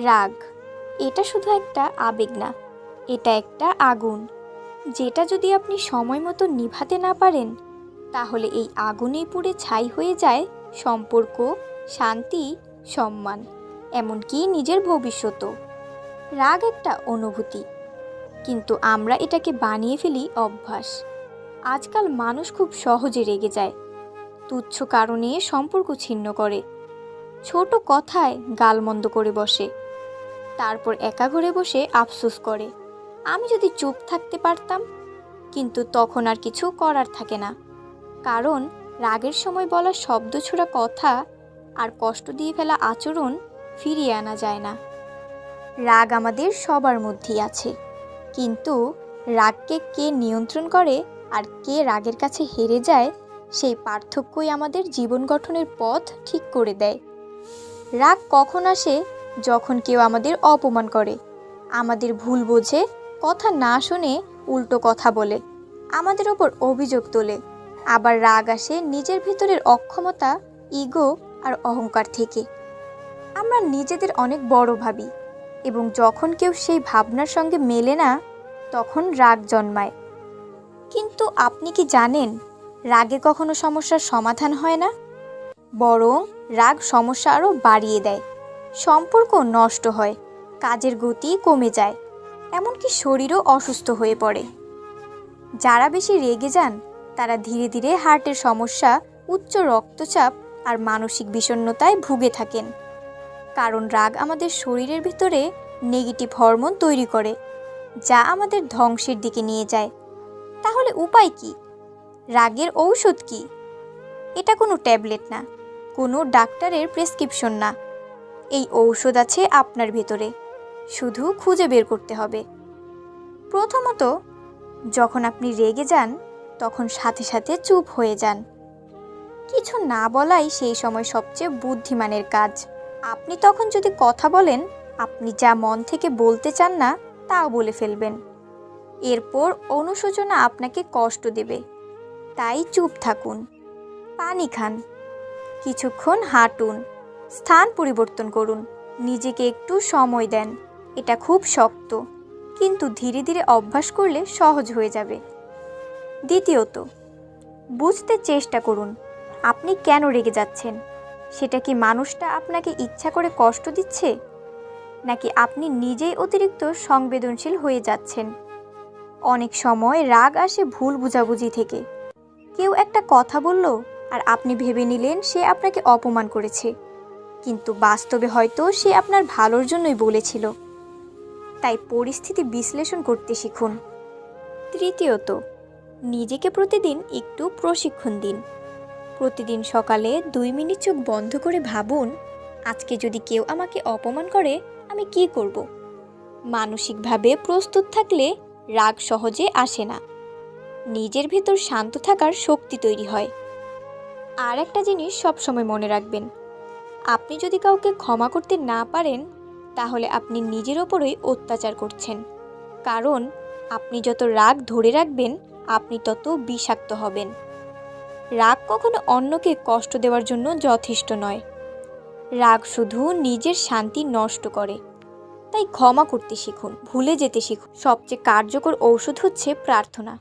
রাগ এটা শুধু একটা আবেগ না, এটা একটা আগুন, যেটা যদি আপনি সময় মতো নিভাতে না পারেন তাহলে এই আগুনেই পুড়ে ছাই হয়ে যায় সম্পর্ক, শান্তি, সম্মান, এমনকি নিজের ভবিষ্যতও। রাগ একটা অনুভূতি, কিন্তু আমরা এটাকে বানিয়ে ফেলি অভ্যাস। আজকাল মানুষ খুব সহজে রেগে যায়, তুচ্ছ কারণে সম্পর্ক ছিন্ন করে, ছোট কথায় গালমন্দ করে বসে, তারপর একা ঘরে বসে আফসোস করে আমি যদি চুপ থাকতে পারতাম। কিন্তু তখন আর কিছু করার থাকে না, কারণ রাগের সময় বলা শব্দ ছোড়া কথা আর কষ্ট দিয়ে ফেলা আচরণ ফিরিয়ে আনা যায় না। রাগ আমাদের সবার মধ্যেই আছে, কিন্তু রাগকে কে নিয়ন্ত্রণ করে আর কে রাগের কাছে হেরে যায়, সেই পার্থক্যই আমাদের জীবন গঠনের পথ ঠিক করে দেয়। রাগ কখন আসে? যখন কেউ আমাদের অপমান করে, আমাদের ভুল বোঝে, কথা না শুনে উল্টো কথা বলে, আমাদের ওপর অভিযোগ তোলে। আবার রাগ আসে নিজের ভিতরের অক্ষমতা, ইগো আর অহংকার থেকে। আমরা নিজেদের অনেক বড় ভাবি, এবং যখন কেউ সেই ভাবনার সঙ্গে মেলে না, তখন রাগ জন্মায়। কিন্তু আপনি কি জানেন, রাগে কখনো সমস্যার সমাধান হয় না, বরং রাগ সমস্যা আরও বাড়িয়ে দেয়। সম্পর্ক নষ্ট হয়, কাজের গতি কমে যায়, এমনকি শরীরও অসুস্থ হয়ে পড়ে। যারা বেশি রেগে যান তারা ধীরে ধীরে হার্টের সমস্যা, উচ্চ রক্তচাপ আর মানসিক বিষণ্ণতায় ভুগে থাকেন। কারণ রাগ আমাদের শরীরের ভিতরে নেগেটিভ হরমোন তৈরি করে, যা আমাদের ধ্বংসের দিকে নিয়ে যায়। তাহলে উপায় কি? রাগের ঔষধ কি? এটা কোনো ট্যাবলেট না, কোনো ডাক্তারের প্রেসক্রিপশন না। এই ঔষধ আছে আপনার ভেতরে, শুধু খুঁজে বের করতে হবে। প্রথমত, যখন আপনি রেগে যান তখন সাথে সাথে চুপ হয়ে যান। কিছু না বলাই সেই সময় সবচেয়ে বুদ্ধিমানের কাজ। আপনি তখন যদি কথা বলেন, আপনি যা মন থেকে বলতে চান না তাও বলে ফেলবেন। এরপর অনুশোচনা আপনাকে কষ্ট দেবে, তাই চুপ থাকুন। পানি খান, কিছুক্ষণ হাঁটুন, স্থান পরিবর্তন করুন, নিজেকে একটু সময় দেন। এটা খুব শক্ত, কিন্তু ধীরে ধীরে অভ্যাস করলে সহজ হয়ে যাবে। দ্বিতীয়ত, বুঝতে চেষ্টা করুন আপনি কেন রেগে যাচ্ছেন। সেটা কি মানুষটা আপনাকে ইচ্ছা করে কষ্ট দিচ্ছে, নাকি আপনি নিজেই অতিরিক্ত সংবেদনশীল হয়ে যাচ্ছেন? অনেক সময় রাগ আসে ভুল বোঝাবুঝি থেকে। কেউ একটা কথা বলল আর আপনি ভেবে নিলেন সে আপনাকে অপমান করেছে, কিন্তু বাস্তবে হয়তো সে আপনার ভালোর জন্যই বলেছিল। তাই পরিস্থিতি বিশ্লেষণ করতে শিখুন। তৃতীয়ত, নিজেকে প্রতিদিন একটু প্রশিক্ষণ দিন। প্রতিদিন সকালে 2 মিনিট চোখ বন্ধ করে ভাবুন, আজকে যদি কেউ আমাকে অপমান করে আমি কি করব। মানসিকভাবে প্রস্তুত থাকলে রাগ সহজে আসে না, নিজের ভেতর শান্ত থাকার শক্তি তৈরি হয়। আর একটা জিনিস সবসময় মনে রাখবেন, আপনি যদি কাউকে ক্ষমা করতে না পারেন তাহলে আপনি নিজের ওপরই অত্যাচার করছেন। কারণ আপনি যত রাগ ধরে রাখবেন আপনি তত বিষাক্ত হবেন। রাগ কখনো অন্যকে কষ্ট দেওয়ার জন্য যথেষ্ট নয়। রাগ শুধু নিজের শান্তি নষ্ট করে। তাই ক্ষমা করতে শিখুন, ভুলে যেতে শিখুন। সবচেয়ে কার্যকর ঔষধ হচ্ছে প্রার্থনা।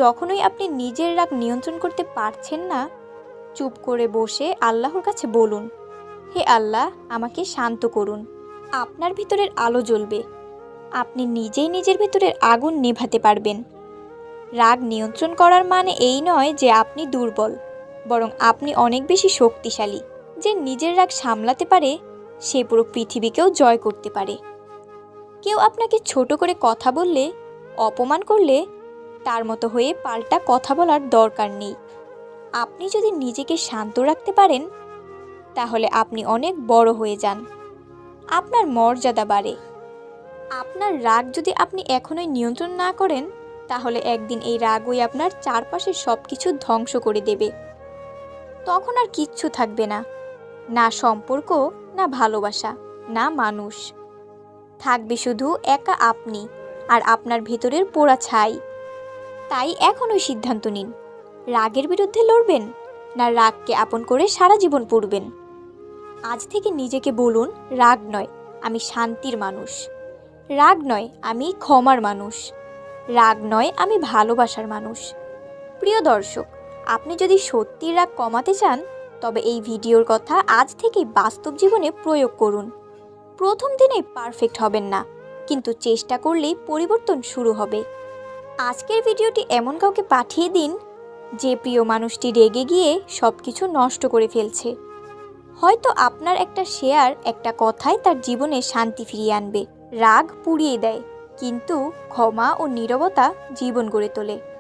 যখনই আপনি নিজের রাগ নিয়ন্ত্রণ করতে পারছেন না, চুপ করে বসে আল্লাহর কাছে বলুন, হে আল্লাহ, আমাকে শান্ত করুন। আপনার ভিতরের আলো জ্বলবে, আপনি নিজেই নিজের ভিতরের আগুন নেভাতে পারবেন। রাগ নিয়ন্ত্রণ করার মানে এই নয় যে আপনি দুর্বল, বরং আপনি অনেক বেশি শক্তিশালী। যে নিজের রাগ সামলাতে পারে সে পুরো পৃথিবীকেও জয় করতে পারে। কেউ আপনাকে ছোট করে কথা বললে, অপমান করলে, তার মতো হয়ে পাল্টা কথা বলার দরকার নেই। আপনি যদি নিজেকে শান্ত রাখতে পারেন তাহলে আপনি অনেক বড় হয়ে যান, আপনার মর্যাদা বাড়ে। আপনার রাগ যদি আপনি এখনোই নিয়ন্ত্রণ না করেন তাহলে একদিন এই রাগই আপনার চারপাশের সব কিছু ধ্বংস করে দেবে। তখন আর কিচ্ছু থাকবে না, না সম্পর্ক, না ভালোবাসা, না মানুষ। থাকবে শুধু একা আপনি আর আপনার ভেতরের পোড়া ছাই। তাই এখনই সিদ্ধান্ত নিন, রাগের বিরুদ্ধে লড়বেন না রাগকে আপন করে সারা জীবন পড়বেন। আজ থেকে নিজেকে বলুন, রাগ নয়, আমি শান্তির মানুষ। রাগ নয়, আমি ক্ষমার মানুষ। রাগ নয়, আমি ভালোবাসার মানুষ। প্রিয় দর্শক, আপনি যদি সত্যিই রাগ কমাতে চান, তবে এই ভিডিওর কথা আজ থেকেই বাস্তব জীবনে প্রয়োগ করুন। প্রথম দিনেই পারফেক্ট হবেন না, কিন্তু চেষ্টা করলেই পরিবর্তন শুরু হবে। আজকের ভিডিওটি এমন কাউকে পাঠিয়ে দিন, যে প্রিয় মানুষটি রেগে গিয়ে সব কিছু নষ্ট করে ফেলছে। হয়তো আপনার একটা শেয়ার, একটা কথাই তার জীবনে শান্তি ফিরিয়ে আনবে। রাগ পুড়িয়ে দেয়, কিন্তু ক্ষমা ও নীরবতা জীবন গড়ে তোলে।